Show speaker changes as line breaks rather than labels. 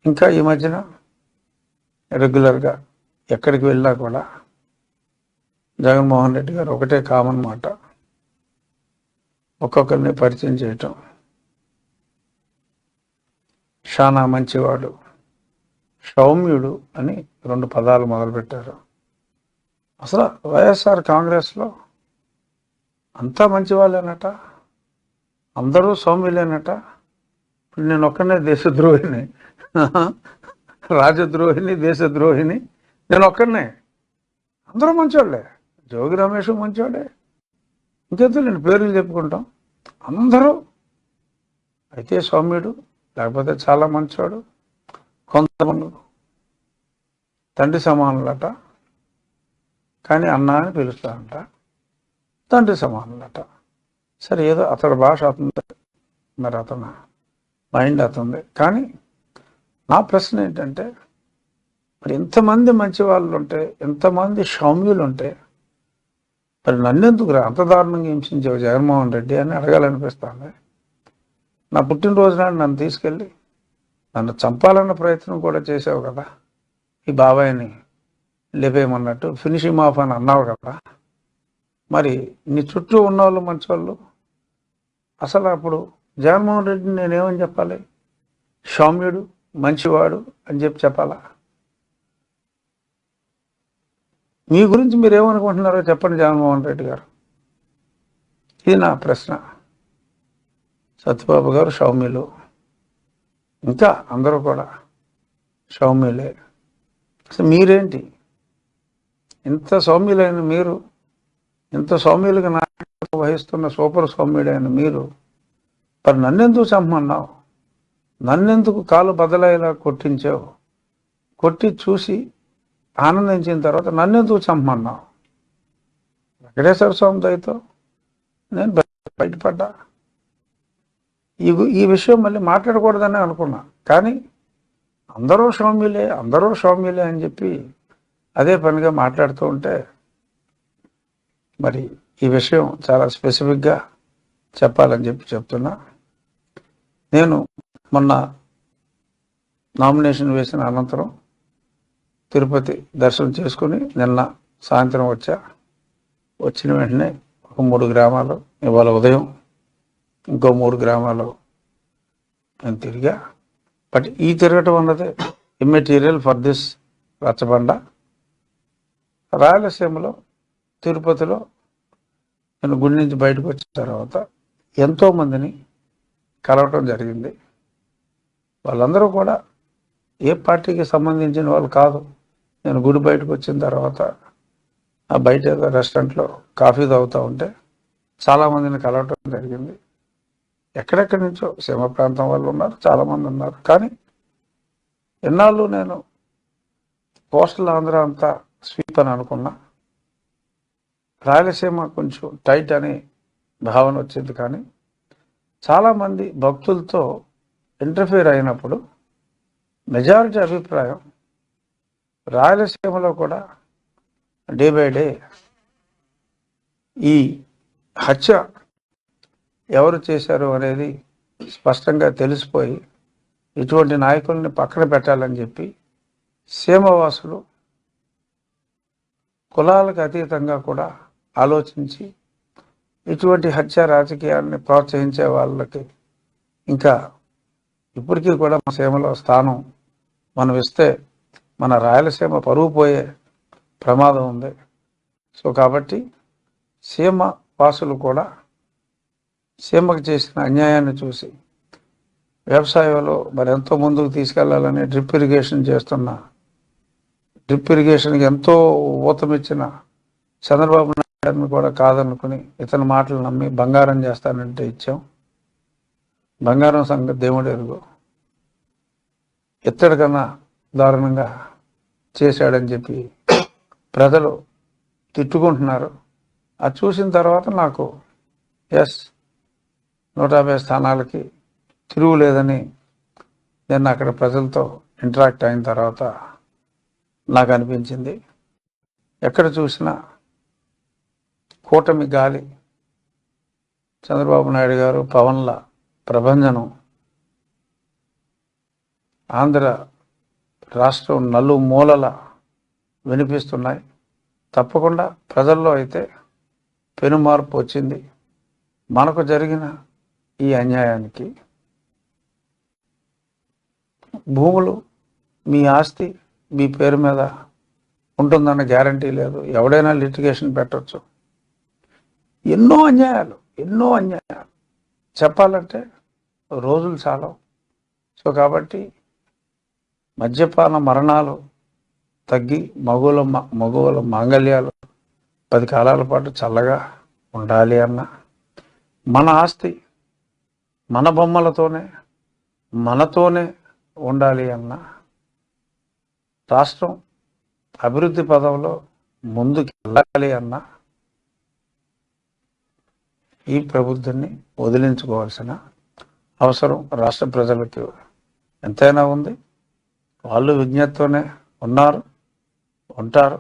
ఇంకా ఈ మధ్యన రెగ్యులర్గా ఎక్కడికి వెళ్ళినా కూడా జగన్మోహన్ రెడ్డి గారు ఒకటే కామన్ మాట, ఒక్కొక్కరిని పరిచయం చేయటం. షానా మంచివాడు, సౌమ్యుడు అని 2 పదాలు మొదలుపెట్టారు. అసలు వైఎస్ఆర్ కాంగ్రెస్లో అంతా మంచి వాళ్ళేనట, అందరూ సౌమ్యులేనట. ఇప్పుడు నేను ఒక్కనే దేశద్రోహిని, రాజద్రోహిని, దేశద్రోహిని, నేను ఒక్కనే. అందరూ మంచోళ్ళే, జోగి రమేష్ మంచోడే, ఇంకెందుకు నేను పేర్లు చెప్పుకుంటాం. అందరూ అయితే సౌమ్యుడు, లేకపోతే చాలా మంచివాడు. కొంతమంది తండ్రి సమానులట, కానీ అన్న అని పిలుస్తారంట, తండ్రి సమానులట. సరే, ఏదో అతడి భాష అతుంది, మరి అతను మైండ్ అతుంది. కానీ నా ప్రశ్న ఏంటంటే, మరి ఎంతమంది మంచి వాళ్ళు ఉంటే, ఎంతమంది సౌమ్యులు ఉంటే, మరి నన్నెందుకురా అంత దారుణంగా హింసించావు జగన్మోహన్ రెడ్డి అని అడగాలనిపిస్తుంది. నా పుట్టినరోజు నాడు నన్ను తీసుకెళ్ళి నన్ను చంపాలన్న ప్రయత్నం కూడా చేసావు కదా, ఈ బాబాయిని లేపేయమన్నట్టు ఫినిషింగ్ ఆఫ్ అని అన్నావు కదా. మరి నీ చుట్టూ ఉన్నవాళ్ళు మంచివాళ్ళు. అసలు అప్పుడు జగన్మోహన్ రెడ్డిని నేనేమని చెప్పాలి? సౌమ్యుడు, మంచివాడు అని చెప్పాలా? మీ గురించి మీరు ఏమనుకుంటున్నారో చెప్పండి జగన్మోహన్ రెడ్డి గారు. ఇది నా ప్రశ్న. సత్యబాబు గారు సౌమ్యులు, ఇంకా అందరూ కూడా సౌమ్యులే. అసలు మీరేంటి ఇంత సౌమ్యులైన మీరు, ఇంత సౌమ్యులుగా నాయకత్వం వహిస్తున్న సూపర్ సౌమ్యుడైన మీరు, మరి నన్నెందుకు చంపమన్నావు? నన్నెందుకు కాలు బదలయ్యేలా కొట్టించావు? కొట్టి చూసి ఆనందించిన తర్వాత నన్నెందుకు చంపమన్నావు? వెంకటేశ్వర స్వామి దయతో నేను బయటపడ్డా. ఈ విషయం మళ్ళీ మాట్లాడకూడదని అనుకున్నా, కానీ అందరూ సౌమ్యులే, అందరూ సౌమ్యులే అని చెప్పి అదే పనిగా మాట్లాడుతూ ఉంటే, మరి ఈ విషయం చాలా స్పెసిఫిక్గా చెప్పాలని చెప్తున్నా. నేను మొన్న నామినేషన్ వేసిన అనంతరం తిరుపతి దర్శనం చేసుకుని నిన్న సాయంత్రం వచ్చిన వెంటనే ఒక 3 గ్రామాలు, ఇవాళ ఉదయం ఇంకో 3 గ్రామాలు నేను తిరిగా. బట్ ఈ తిరగటం అన్నది ఇమ్మెటీరియల్ ఫర్ దిస్ రచ్చబండ. రాయలసీమలో తిరుపతిలో నేను గుడి నుంచి బయటకు వచ్చిన తర్వాత ఎంతోమందిని కలవటం జరిగింది. వాళ్ళందరూ కూడా ఏ పార్టీకి సంబంధించిన వాళ్ళు కాదు. నేను గుడి బయటకు వచ్చిన తర్వాత ఆ బయట రెస్టారెంట్లో కాఫీ తాగుతూ ఉంటే చాలామందిని కలవటం జరిగింది. ఎక్కడెక్కడి నుంచో సీమ ప్రాంతం వాళ్ళు ఉన్నారు, చాలామంది ఉన్నారు. కానీ ఎన్నాళ్ళు నేను కోస్టల్ ఆంధ్ర అంతా స్వీప్ అని అనుకున్నా, రాయలసీమ కొంచెం టైట్ అని భావన వచ్చింది. కానీ చాలామంది భక్తులతో ఇంటర్ఫియర్ అయినప్పుడు మెజారిటీ అభిప్రాయం రాయలసీమలో కూడా డే బై డే ఈ హత్య ఎవరు చేశారు అనేది స్పష్టంగా తెలిసిపోయి ఇటువంటి నాయకుల్ని పక్కన పెట్టాలని చెప్పి సీమవాసులు కులాలకు అతీతంగా కూడా ఆలోచించి ఇటువంటి హత్య రాజకీయాన్ని ప్రోత్సహించే వాళ్ళకి ఇంకా ఇప్పటికీ కూడా మన సీమలో స్థానం మనం ఇస్తే మన రాయలసీమ పరువు పోయే ప్రమాదం ఉంది. సో కాబట్టి సీమ వాసులు కూడా సీమకు చేసిన అన్యాయాన్ని చూసి వ్యవసాయంలో మరి ఎంతో ముందుకు తీసుకెళ్లాలని డ్రిప్ ఇరిగేషన్ చేస్తున్న, డ్రిప్ ఇరిగేషన్కి ఎంతో ఊతమిచ్చిన చంద్రబాబు నాయుడుని కూడా కాదనుకుని ఇతని మాటలు నమ్మి బంగారం చేస్తానంటే ఇచ్చాం. బంగారం సంగతి దేవుడు ఎరుగు, ఎత్తడి కన్నా దారుణంగా చేశాడని చెప్పి ప్రజలు తిట్టుకుంటున్నారు. అది చూసిన తర్వాత నాకు 150 స్థానాలకి తిరుగులేదని నేను అక్కడ ప్రజలతో ఇంటరాక్ట్ అయిన తర్వాత నాకు అనిపించింది. ఎక్కడ చూసినా కూటమి గాలి, చంద్రబాబు నాయుడు గారు పవన్ల ప్రభంజనం ఆంధ్ర రాష్ట్రం నలుమూలల వినిపిస్తున్నాయి. తప్పకుండా ప్రజల్లో అయితే పెనుమార్పు వచ్చింది. మనకు జరిగిన ఈ అన్యాయానికి భూములు, మీ ఆస్తి మీ పేరు మీద ఉంటుందన్న గ్యారంటీ లేదు. ఎవడైనా లిటిగేషన్ పెట్టవచ్చు. ఎన్నో అన్యాయాలు చెప్పాలంటే రోజులు చాలవు. సో కాబట్టి మద్యపాన మరణాలు తగ్గి మగవుల మాంగళ్యాలు 10 కాలాల పాటు చల్లగా ఉండాలి అన్న, మన ఆస్తి మన బొమ్మలతోనే మనతోనే ఉండాలి అన్న, రాష్ట్రం అభివృద్ధి పదంలో ముందుకు వెళ్ళాలి అన్న ఈ ప్రబుద్ధిని వదిలించుకోవాల్సిన అవసరం రాష్ట్ర ప్రజలకు ఎంతైనా ఉంది. వాళ్ళు విజ్ఞతతోనే ఉన్నారు, ఉంటారు.